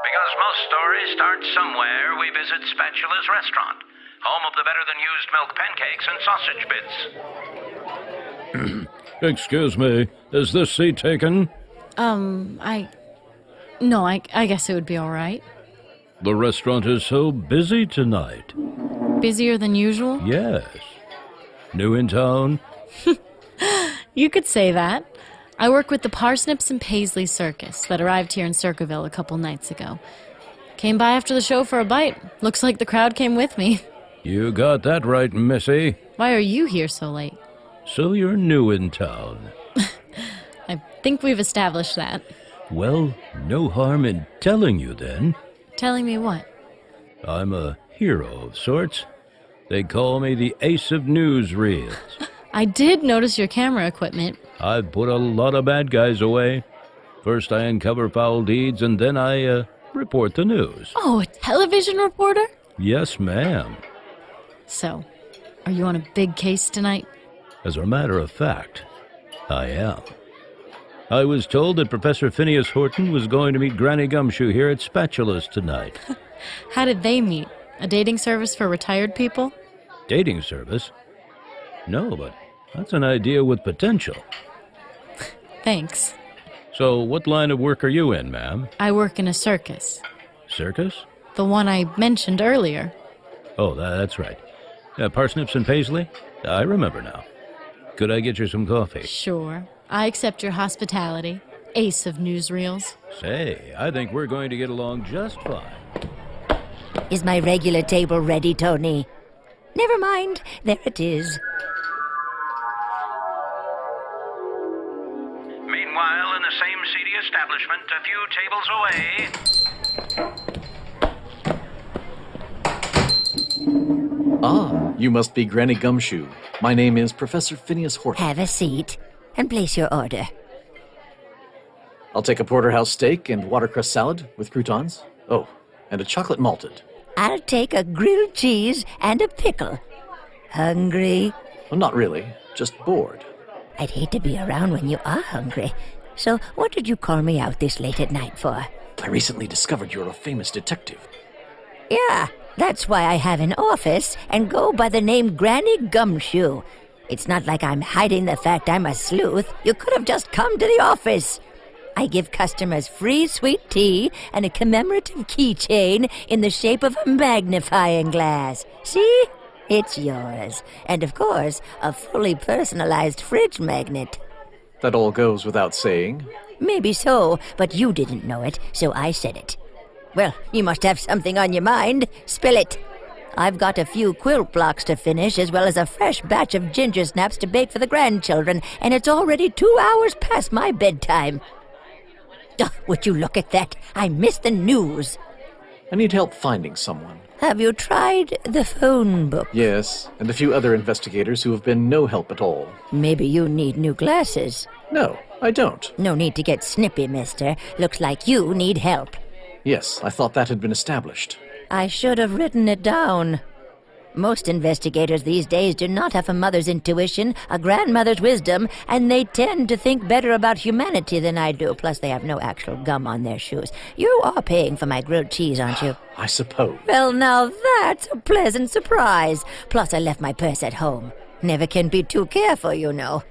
Because most stories start somewhere, we visit Spatula's restaurant, home of the better-than-used milk pancakes and sausage bits. Excuse me, is this seat taken? No, I guess it would be all right. The restaurant is so busy tonight. Busier than usual? Yes. New in town? You could say that. I work with the Parsnips and Paisley Circus that arrived here in Circleville a couple nights ago. Came by after the show for a bite. Looks like the crowd came with me. You got that right, Missy. Why are you here so late? So you're new in town. I think we've established that. Well, no harm in telling you then. Telling me what? I'm a hero of sorts. They call me the ace of newsreels. I did notice your camera equipment. I've put a lot of bad guys away. First I uncover foul deeds, and then I, report the news. Oh, a television reporter? Yes, ma'am. So, are you on a big case tonight? As a matter of fact, I am. I was told that Professor Phineas Horton was going to meet Granny Gumshoe here at Spatula's tonight. How did they meet? A dating service for retired people? Dating service? No, but that's an idea with potential. Thanks. So what line of work are you in, ma'am? I work in a circus. Circus? The one I mentioned earlier. Oh, that's right. Parsnips and Paisley? I remember now. Could I get you some coffee? Sure. I accept your hospitality. Ace of newsreels. Say, I think we're going to get along just fine. Is my regular table ready, Tony? Never mind. There it is. Meanwhile, in the same seedy establishment, a few tables away... Ah, you must be Granny Gumshoe. My name is Professor Phineas Horton. Have a seat and place your order. I'll take a porterhouse steak and watercress salad with croutons. Oh, and a chocolate malted. I'll take a grilled cheese and a pickle. Hungry? Well, not really, just bored. I'd hate to be around when you are hungry. So what did you call me out this late at night for? I recently discovered you're a famous detective. Yeah, that's why I have an office and go by the name Granny Gumshoe. It's not like I'm hiding the fact I'm a sleuth. You could have just come to the office. I give customers free sweet tea and a commemorative keychain in the shape of a magnifying glass. See? It's yours. And of course, a fully personalized fridge magnet. That all goes without saying. Maybe so, but you didn't know it, so I said it. Well, you must have something on your mind. Spill it. I've got a few quilt blocks to finish, as well as a fresh batch of ginger snaps to bake for the grandchildren, and it's already 2 hours past my bedtime. Oh, would you look at that? I missed the news. I need help finding someone. Have you tried the phone book? Yes, and a few other investigators who have been no help at all. Maybe you need new glasses. No, I don't. No need to get snippy, mister. Looks like you need help. Yes, I thought that had been established. I should have written it down. Most investigators these days do not have a mother's intuition, a grandmother's wisdom, and they tend to think better about humanity than I do. Plus, they have no actual gum on their shoes. You are paying for my grilled cheese, aren't you? I suppose. Well, now that's a pleasant surprise. Plus, I left my purse at home. Never can be too careful, you know.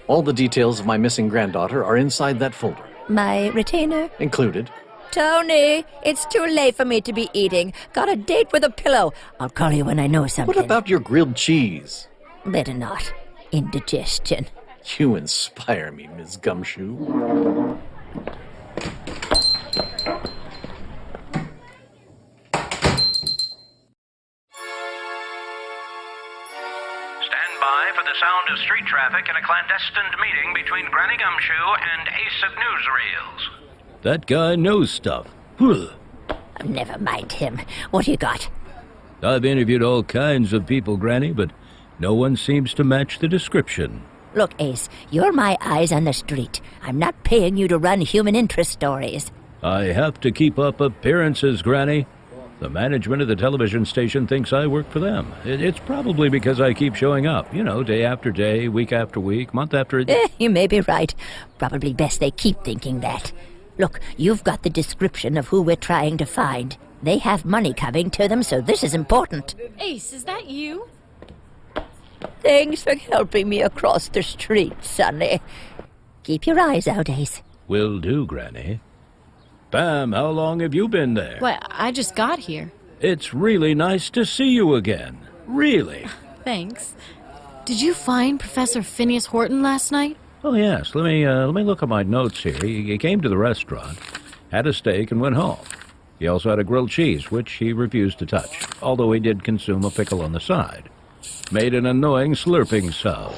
All the details of my missing granddaughter are inside that folder. My retainer? Included. Tony, it's too late for me to be eating. Got a date with a pillow. I'll call you when I know something. What about your grilled cheese? Better not. Indigestion. You inspire me, Ms. Gumshoe. Stand by for the sound of street traffic and a clandestine meeting between Granny Gumshoe and Ace of Newsreels. That guy knows stuff. Never mind him. What you got? I've interviewed all kinds of people, Granny, but no one seems to match the description. Look, Ace, you're my eyes on the street. I'm not paying you to run human interest stories. I have to keep up appearances, Granny. The management of the television station thinks I work for them. It's probably because I keep showing up, day after day, week after week, month after... You may be right. Probably best they keep thinking that. Look, you've got the description of who we're trying to find. They have money coming to them, so this is important. Ace, is that you? Thanks for helping me across the street, Sonny. Keep your eyes out, Ace. Will do, Granny. Pam, how long have you been there? Why, I just got here. It's really nice to see you again. Really. Thanks. Did you find Professor Phineas Horton last night? Oh, yes. Let me look at my notes here. He came to the restaurant, had a steak, and went home. He also had a grilled cheese, which he refused to touch, although he did consume a pickle on the side. Made an annoying slurping sound.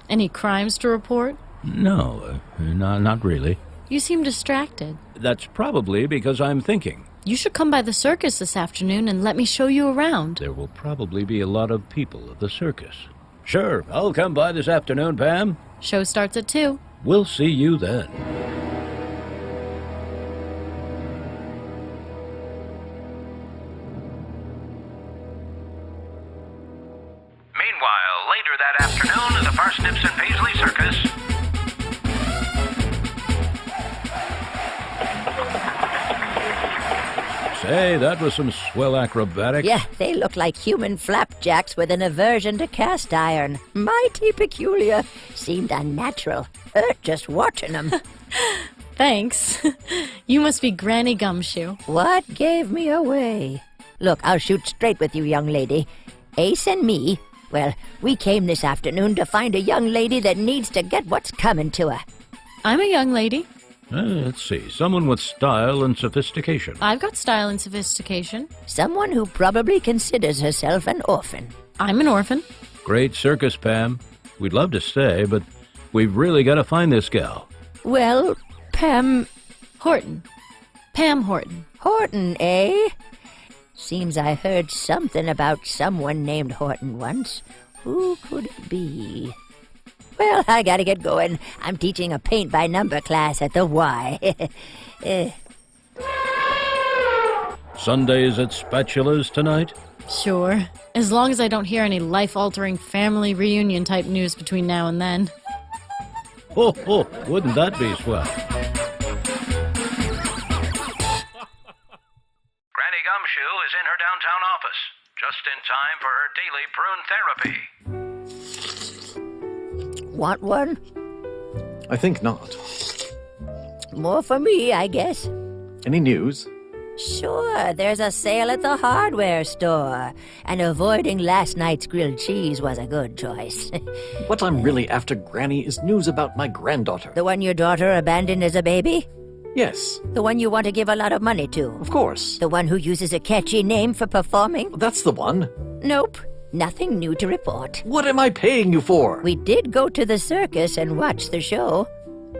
Any crimes to report? No, not really. You seem distracted. That's probably because I'm thinking. You should come by the circus this afternoon and let me show you around. There will probably be a lot of people at the circus. Sure, I'll come by this afternoon, Pam. Show starts at 2. We'll see you then. Meanwhile, later that afternoon at the Parsnips and Paisley Circus. Say, that was some swell acrobatics. Yeah, they look like human flapjacks with an aversion to cast iron. Mighty peculiar. Seemed unnatural. Hurt just watching them. Thanks. You must be Granny Gumshoe. What gave me away? Look, I'll shoot straight with you, young lady. Ace and me, well, we came this afternoon to find a young lady that needs to get what's coming to her. I'm a young lady. Let's see. Someone with style and sophistication. I've got style and sophistication. Someone who probably considers herself an orphan. I'm an orphan. Great circus, Pam. We'd love to stay, but we've really got to find this gal. Well, Pam Horton. Pam Horton. Horton, eh? Seems I heard something about someone named Horton once. Who could it be? Well, I gotta get going. I'm teaching a paint-by-number class at the Y. Sundays at Spatulas tonight? Sure. As long as I don't hear any life-altering family reunion type news between now and then. Oh, wouldn't that be swell? Granny Gumshoe is in her downtown office, just in time for her daily prune therapy. Want one? I think not. More for me, I guess. Any news? Sure, there's a sale at the hardware store, and avoiding last night's grilled cheese was a good choice. What I'm really after, Granny, is news about my granddaughter. The one your daughter abandoned as a baby? Yes, The one you want to give a lot of money to? of course. The one who uses a catchy name for performing? That's the one. Nope, nothing new to report. What am I paying you for? We did go to the circus and watch the show.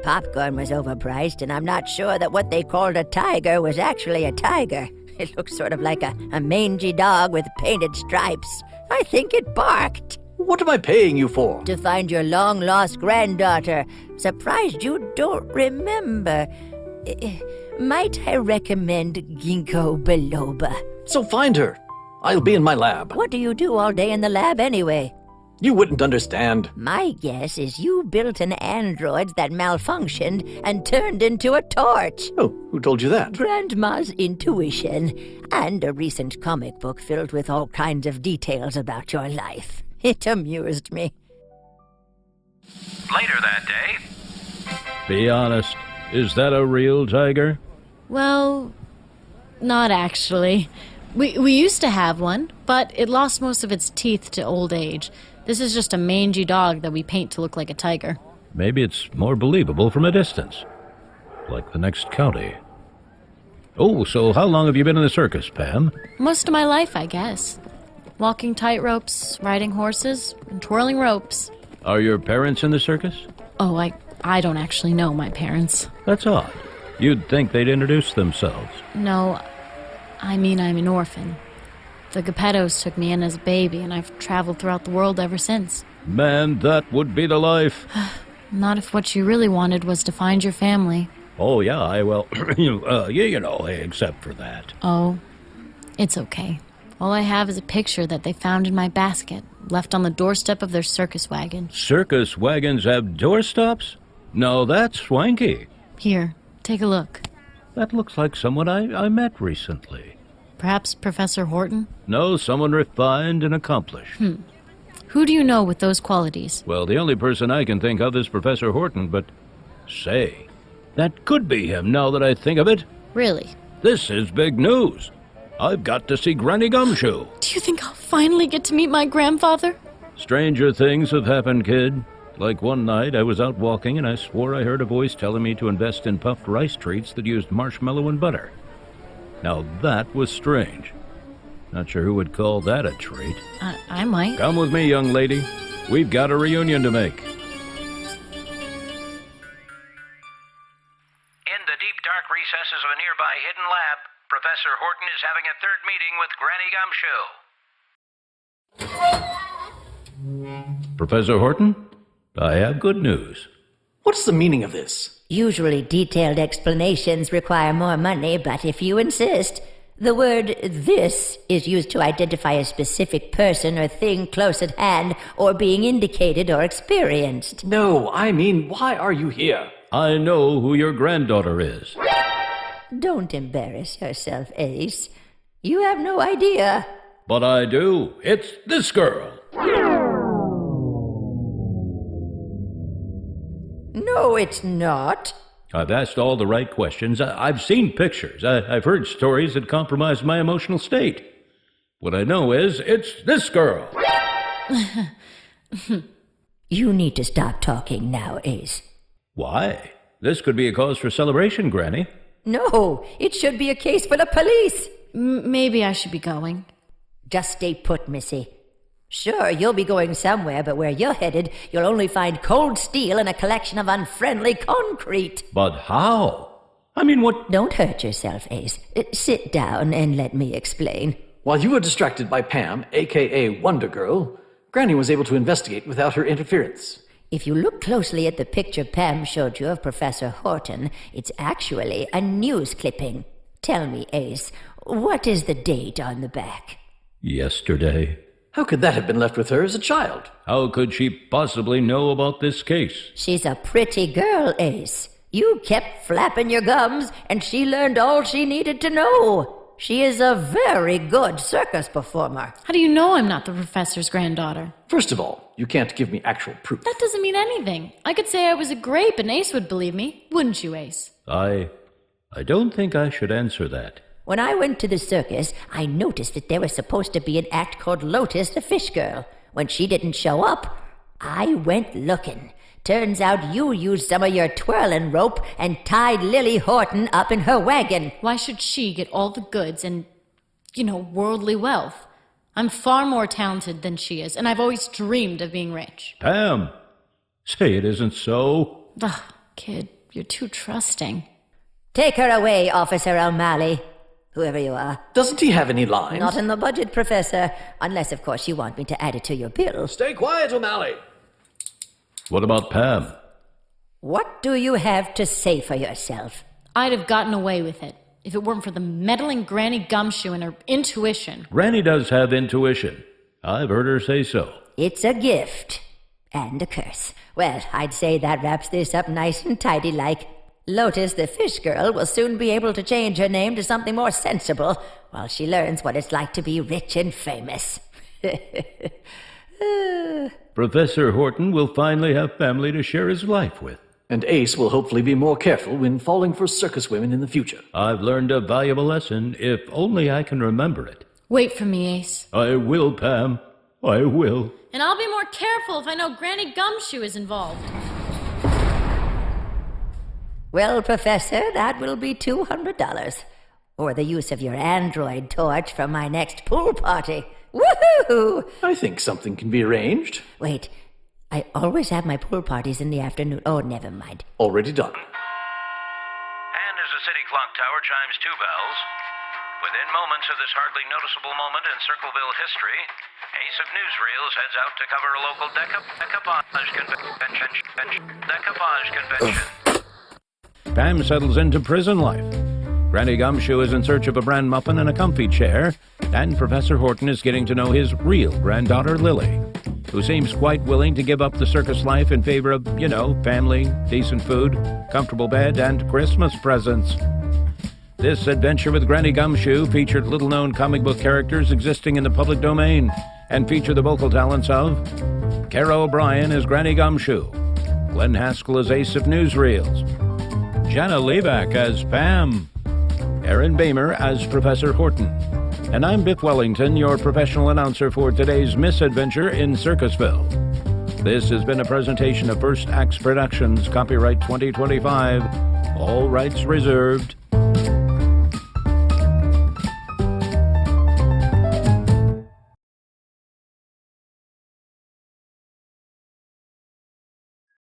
Popcorn was overpriced, and I'm not sure that what they called a tiger was actually a tiger. It looked sort of like a mangy dog with painted stripes. I think it barked. What am I paying you for? To find your long-lost granddaughter. Surprised you don't remember. Might I recommend ginkgo biloba? So find her. I'll be in my lab. What do you do all day in the lab anyway? You wouldn't understand. My guess is you built an android that malfunctioned and turned into a torch. Oh, who told you that? Grandma's intuition, and a recent comic book filled with all kinds of details about your life. It amused me. Later that day, Be honest, is that a real tiger? Well, not actually. We used to have one, but it lost most of its teeth to old age. This is just a mangy dog that we paint to look like a tiger. Maybe it's more believable from a distance. Like the next county. Oh, so how long have you been in the circus, Pam? Most of my life, I guess. Walking tightropes, riding horses, and twirling ropes. Are your parents in the circus? Oh, I don't actually know my parents. That's odd. You'd think they'd introduce themselves. No, I mean I'm an orphan. The Geppettos took me in as a baby, and I've traveled throughout the world ever since. Man, that would be the life. Not if what you really wanted was to find your family. Oh, yeah, except for that. Oh, it's okay. All I have is a picture that they found in my basket, left on the doorstep of their circus wagon. Circus wagons have doorstops? No, that's swanky. Here, take a look. That looks like someone I met recently. Perhaps Professor Horton? No, someone refined and accomplished. Who do you know with those qualities? Well, the only person I can think of is Professor Horton, but say, that could be him now that I think of it. Really? This is big news. I've got to see Granny Gumshoe. Do you think I'll finally get to meet my grandfather? Stranger things have happened, kid. Like one night, I was out walking and I swore I heard a voice telling me to invest in puffed rice treats that used marshmallow and butter. Now that was strange. Not sure who would call that a treat. I might. Come with me, young lady. We've got a reunion to make. In the deep, dark recesses of a nearby hidden lab, Professor Horton is having a third meeting with Granny Gumshoe. Professor Horton, I have good news. What's the meaning of this? Usually detailed explanations require more money, but if you insist, the word "this" is used to identify a specific person or thing close at hand or being indicated or experienced. No, I mean, why are you here? I know who your granddaughter is. Don't embarrass yourself, Ace. You have no idea. But I do. It's this girl. No, it's not. I've asked all the right questions. I've seen pictures. I've heard stories that compromise my emotional state. What I know is, it's this girl. You need to stop talking now, Ace. Why? This could be a cause for celebration, Granny. No, it should be a case for the police. Maybe I should be going. Just stay put, Missy. Sure, you'll be going somewhere, but where you're headed, you'll only find cold steel and a collection of unfriendly concrete. But how? I mean, what... Don't hurt yourself, Ace. Sit down and let me explain. While you were distracted by Pam, a.k.a. Wonder Girl, Granny was able to investigate without her interference. If you look closely at the picture Pam showed you of Professor Horton, it's actually a news clipping. Tell me, Ace, what is the date on the back? Yesterday. How could that have been left with her as a child? How could she possibly know about this case? She's a pretty girl, Ace. You kept flapping your gums, and she learned all she needed to know. She is a very good circus performer. How do you know I'm not the professor's granddaughter? First of all, you can't give me actual proof. That doesn't mean anything. I could say I was a grape and Ace would believe me. Wouldn't you, Ace? I don't think I should answer that. When I went to the circus, I noticed that there was supposed to be an act called Lotus the Fish Girl. When she didn't show up, I went looking. Turns out you used some of your twirling rope and tied Lily Horton up in her wagon. Why should she get all the goods and, worldly wealth? I'm far more talented than she is, and I've always dreamed of being rich. Pam, say it isn't so. Ugh, kid, you're too trusting. Take her away, Officer O'Malley. Whoever you are. Doesn't he have any lines? Not in the budget, Professor. Unless, of course, you want me to add it to your bill. Stay quiet, O'Malley. What about Pam? What do you have to say for yourself? I'd have gotten away with it if it weren't for the meddling Granny Gumshoe and her intuition. Granny does have intuition. I've heard her say so. It's a gift. And a curse. Well, I'd say that wraps this up nice and tidy-like. Lotus the Fish Girl will soon be able to change her name to something more sensible while she learns what it's like to be rich and famous. Professor Horton will finally have family to share his life with. And Ace will hopefully be more careful when falling for circus women in the future. I've learned a valuable lesson, if only I can remember it. Wait for me, Ace. I will, Pam. I will. And I'll be more careful if I know Granny Gumshoe is involved. Well, Professor, that will be $200. Or the use of your android torch for my next pool party. Woohoo! I think something can be arranged. Wait, I always have my pool parties in the afternoon. Oh, never mind. Already done. And as the city clock tower chimes 2 bells, within moments of this hardly noticeable moment in Circleville history, Ace of Newsreels heads out to cover a local decoupage convention. Pam settles into prison life. Granny Gumshoe is in search of a bran muffin and a comfy chair, and Professor Horton is getting to know his real granddaughter, Lily. who seems quite willing to give up the circus life in favor of, family, decent food, comfortable bed, and Christmas presents. This adventure with Granny Gumshoe featured little-known comic book characters existing in the public domain and featured the vocal talents of Cara O'Brien as Granny Gumshoe, Glenn Haskell as Ace of Newsreels, Jana Levac as Pam, Aaron Bamer as Professor Horton, and I'm Biff Wellington, your professional announcer for today's misadventure in Circusville. This has been a presentation of First Acts Productions, copyright 2025, all rights reserved.